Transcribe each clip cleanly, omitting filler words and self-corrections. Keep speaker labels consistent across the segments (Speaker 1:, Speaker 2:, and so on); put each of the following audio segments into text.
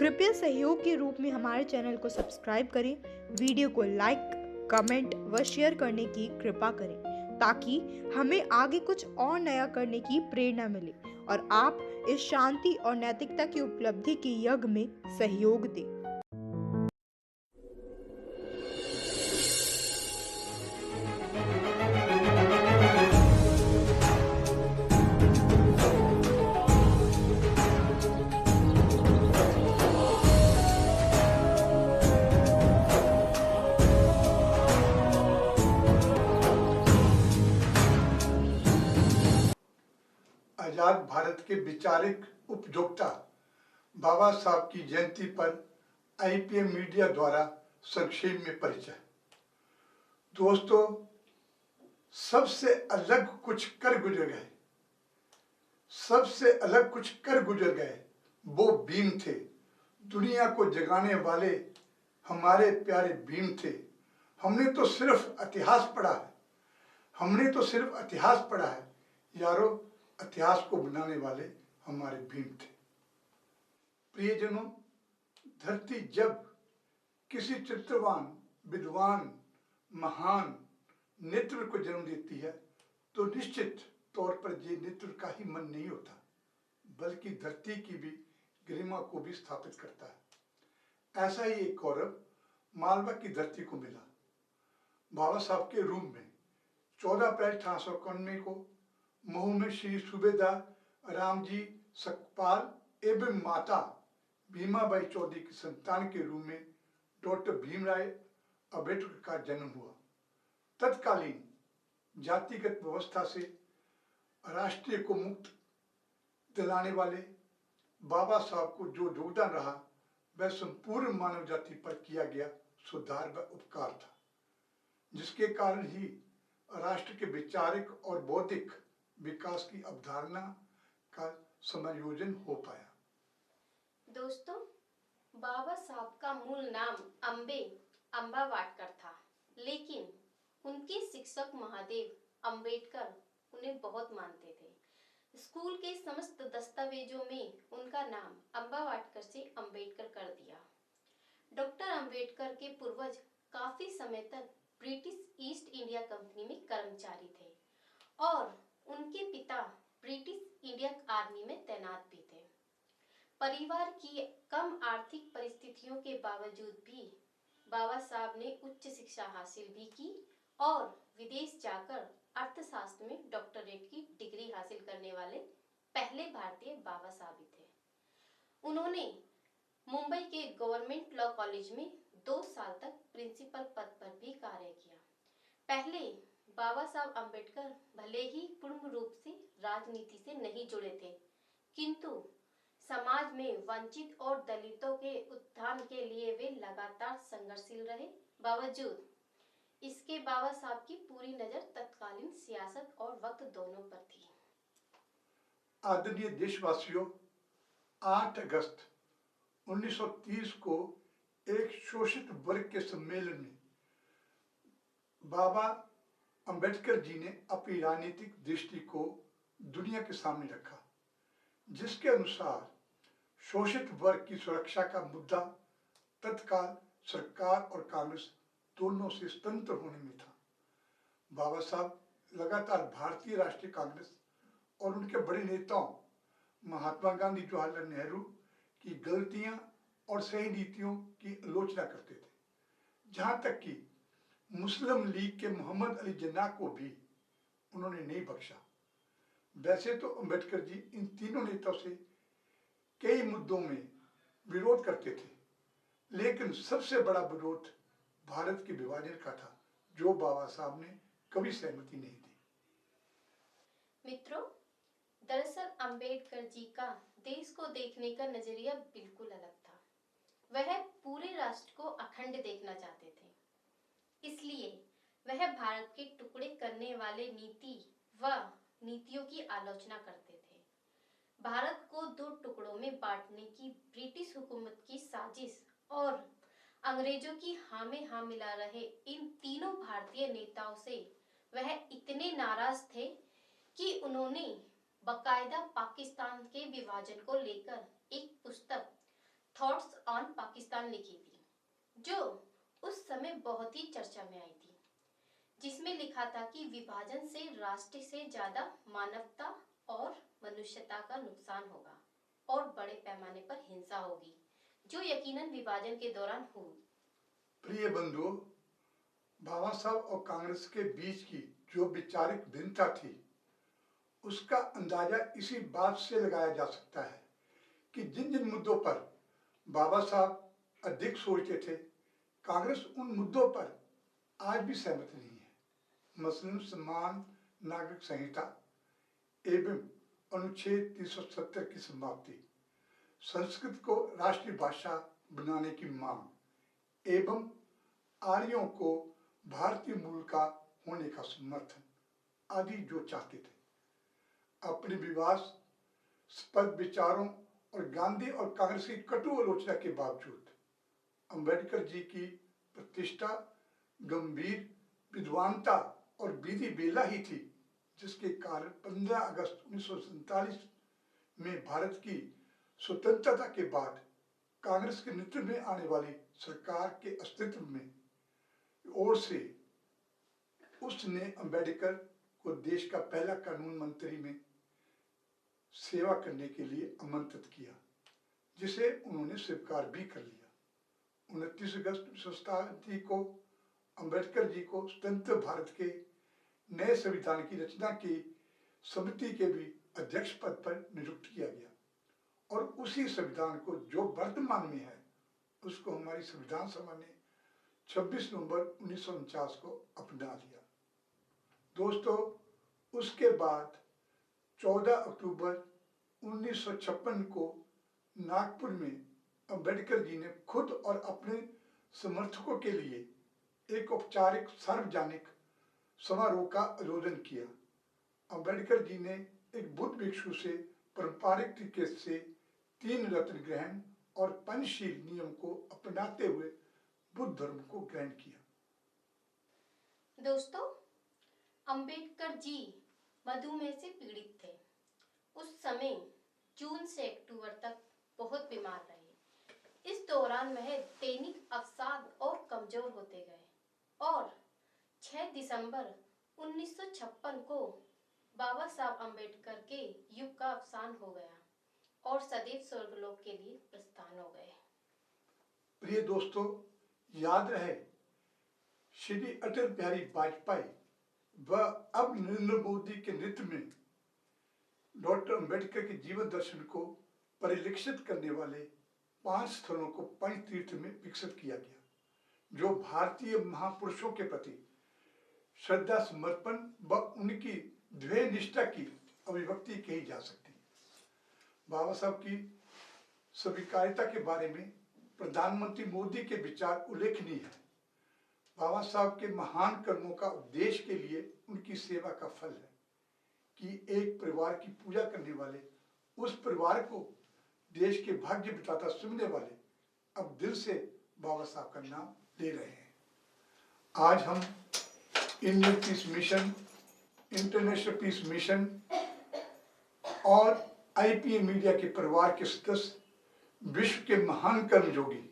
Speaker 1: कृपया सहयोग के रूप में हमारे चैनल को सब्सक्राइब करें, वीडियो को लाइक, कमेंट व शेयर करने की कृपा करें ताकि हमें आगे कुछ और नया करने की प्रेरणा मिले और आप इस शांति और नैतिकता की उपलब्धि के यज्ञ में सहयोग दें।
Speaker 2: आजाद भारत के विचारिक उपभोक्ता बाबा साहब की जयंती पर आईपीएम मीडिया द्वारा संक्षेप में परिचय। दोस्तों, सबसे अलग कुछ कर गुजर गए, सबसे अलग कुछ कर गुजर गए वो भीम थे। दुनिया को जगाने वाले हमारे प्यारे भीम थे। हमने तो सिर्फ इतिहास पढ़ा है, हमने तो सिर्फ इतिहास पढ़ा है यारो, इतिहास को बनाने वाले हमारे भीम थे। प्रियजनों, धरती जब किसी चित्रवान, विद्वान, महान नेतृत्व को जन्म देती है तो निश्चित तौर पर ये नेतृत्व का ही मन नहीं होता, बल्कि धरती की भी गरिमा को भी स्थापित करता है। ऐसा ही एक गौरव मालवा की धरती को मिला। बाबा साहब के रूम में 14 अप्रैल 1891 को महू में श्री सूबेदार रामजी सकपाल एवं माता भीमाबाई चौधरी की संतान के रूप में डॉक्टर भीमराव अम्बेडकर का जन्म हुआ। तत्कालीन जातिगत व्यवस्था से राष्ट्रीय को मुक्त दिलाने वाले बाबा साहब को जो योगदान रहा वह संपूर्ण मानव जाति पर किया गया सुधार व उपकार था, जिसके कारण ही राष्ट्र के वैचारिक और बौद्धिक विकास की अवधारणा का समायोजन हो पाया।
Speaker 3: दोस्तों, बाबा साहब का मूल नाम अम्बा वाटकर था, लेकिन उनके शिक्षक महादेव अम्बेडकर उन्हें बहुत मानते थे। स्कूल के समस्त दस्तावेजों में उनका नाम अम्बा वाटकर से अम्बेडकर कर दिया। डॉक्टर अम्बेडकर के पूर्वज काफी समय तक ब्रिटिश ईस्ट इंडिया कंपनी में कर्मचारी थे और उनके पिता ब्रिटिश इंडिया आर्मी में तैनात भी थे। परिवार की कम आर्थिक परिस्थितियों के बावजूद भी बाबा साहब ने उच्च शिक्षा हासिल भी की और विदेश जाकर अर्थशास्त्र में डॉक्टरेट की डिग्री हासिल करने वाले पहले भारतीय बाबा साहब ही थे। उन्होंने मुंबई के गवर्नमेंट लॉ कॉलेज में 2 साल तक प्रिंसिपल पद पर भी कार्य किया। पहले बाबा साहब अम्बेडकर भले ही पूर्ण रूप से राजनीति से नहीं जुड़े थे, किंतु समाज में वंचित और दलितों के उत्थान के लिए वे लगातार संघर्षशील रहे। बावजूद इसके बाबा साहब की पूरी नजर तत्कालीन सियासत और वक्त दोनों पर थी।
Speaker 2: आदरणीय देशवासियों, 8 अगस्त 1930 को एक शोषित वर्ग के सम्मेलन में बाबा अंबेडकर जी ने अपनी राजनीतिक दृष्टि को दुनिया के सामने रखा, जिसके अनुसार शोषित वर्ग की सुरक्षा का मुद्दा तत्काल सरकार और कांग्रेस दोनों से स्वतंत्र होने में था। बाबा साहब लगातार भारतीय राष्ट्रीय कांग्रेस और उनके बड़े नेताओं महात्मा गांधी, जवाहरलाल नेहरू की गलतियां और सही नीतियों की आलोचना करते थे। जहां तक कि मुस्लिम लीग के मोहम्मद अली जिन्ना को भी उन्होंने नहीं बख्शा। वैसे तो अंबेडकर जी इन तीनों नेताओं से कई मुद्दों में विरोध करते थे, लेकिन सबसे बड़ा विरोध भारत के विभाजन का था, जो बाबा साहब ने कभी सहमति नहीं दी।
Speaker 3: मित्रों, दरअसल अंबेडकर जी का देश को देखने का नजरिया बिल्कुल अलग था। वह पूरे राष्ट्र को अखंड देखना चाहते थे, इसलिए वह भारत के टुकड़े करने वाले नीति व नीतियों की आलोचना करते थे। भारत को 2 टुकड़ों में बांटने की ब्रिटिश हुकूमत की साजिश और अंग्रेजों की हाँ में हाँ मिला रहे इन तीनों भारतीय नेताओं से वह इतने नाराज थे कि उन्होंने बकायदा पाकिस्तान के विभाजन को लेकर एक पुस्तक थॉट्स ऑन पाकिस्तान लिखी थी, जो उस समय बहुत ही चर्चा में आई थी, जिसमें लिखा था कि विभाजन से राष्ट्र से ज्यादा मानवता और मनुष्यता का नुकसान होगा और बड़े पैमाने पर हिंसा होगी, जो यकीनन विभाजन के दौरान हुई।
Speaker 2: प्रिय बंधुओं, बाबा साहब और कांग्रेस के बीच की जो वैचारिक भिन्नता थी, उसका अंदाजा इसी बात से लगाया जा सकता है कि जिन जिन मुद्दों पर बाबा साहब अधिक सोचते थे, कांग्रेस उन मुद्दों पर आज भी सहमत नहीं है। मसलन समान नागरिक संहिता एवं अनुच्छेद 370 की समाप्ति, संस्कृत को राष्ट्रीय भाषा बनाने की मांग एवं आर्यों को भारतीय मूल का होने का समर्थन आदि जो चाहते थे। अपने विवादास्पद विचारों और गांधी और कांग्रेस की कटु आलोचना के बावजूद अंबेडकर जी की प्रतिष्ठा गंभीर विद्वानता और विधि बेला ही थी, जिसके कारण 15 अगस्त 1947 में भारत की स्वतंत्रता के बाद कांग्रेस के नेतृत्व में आने वाली सरकार के अस्तित्व में ओर से उसने अंबेडकर को देश का पहला कानून मंत्री में सेवा करने के लिए आमंत्रित किया, जिसे उन्होंने स्वीकार भी कर लिया। 29 अगस्त 1947 को अंबेडकर जी को स्वतंत्र भारत के नए संविधान की रचना की समिति के भी अध्यक्ष पद पर नियुक्त किया गया और उसी संविधान को जो वर्तमान में है उसको हमारी संविधान सभा ने 26 नवंबर 1949 को अपना लिया। दोस्तों, उसके बाद 14 अक्टूबर 1956 को नागपुर में अंबेडकर जी ने खुद और अपने समर्थकों के लिए एक औपचारिक सार्वजनिक समारोह का आयोजन किया। अंबेडकर जी ने एक बुद्ध भिक्षु से पारंपरिक तरीके से 3 रत्न ग्रहण और पंचशील नियम को अपनाते हुए बुद्ध धर्म को ग्रहण किया।
Speaker 3: दोस्तों, अंबेडकर जी मधुमेह से पीड़ित थे। उस समय जून से अक्टूबर तक बहुत बीमार रहे। इस दौरान वह दैनिक अवसाद और कमजोर होते गए और 6 दिसंबर 1956 को बाबा साहब अंबेडकर के युग का अवसान हो गया और सदैव स्वर्गलोक के लिए प्रस्थान हो गए।
Speaker 2: प्रिय दोस्तों, याद रहे श्री अटल बिहारी वाजपेयी व अब नरेंद्र मोदी के नेतृत्व में डॉक्टर अंबेडकर के जीवन दर्शन को परिलक्षित करने वाले 5 स्थलों को पंच तीर्थ में विकसित किया गया, जो भारतीय महापुरुषों के प्रति श्रद्धा समर्पण व उनकी ध्येय निष्ठा की अभिव्यक्ति कही जा सकती है। बाबा साहब की स्वीकार्यता के बारे में प्रधानमंत्री मोदी के विचार उल्लेखनीय है। बाबा साहब के महान कर्मों का उद्देश्य के लिए उनकी सेवा का फल है कि एक परिवार की पूजा करने वाले उस परिवार को देश के भाग्य विधाता सुनने वाले अब दिल से बाबा साहब का नाम ले रहे हैं। आज हम Indian peace mission, international peace mission और आईपीए मीडिया के परिवार के सदस्य, विश्व के महान कर्मयोगी,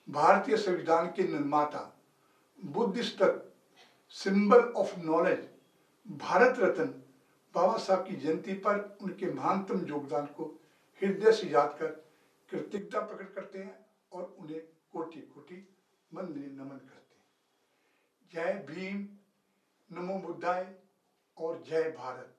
Speaker 2: भारतीय संविधान के निर्माता, Buddhist symbol of knowledge, Bharat Ratna Baba Sahab की जयंती पर उनके महानतम योगदान को हृदय से याद कर कृतज्ञता प्रकट करते हैं और उन्हें कोटि कोटि वंदनीय नमन करते हैं। जय भीम, नमो बुद्धाय और जय भारत।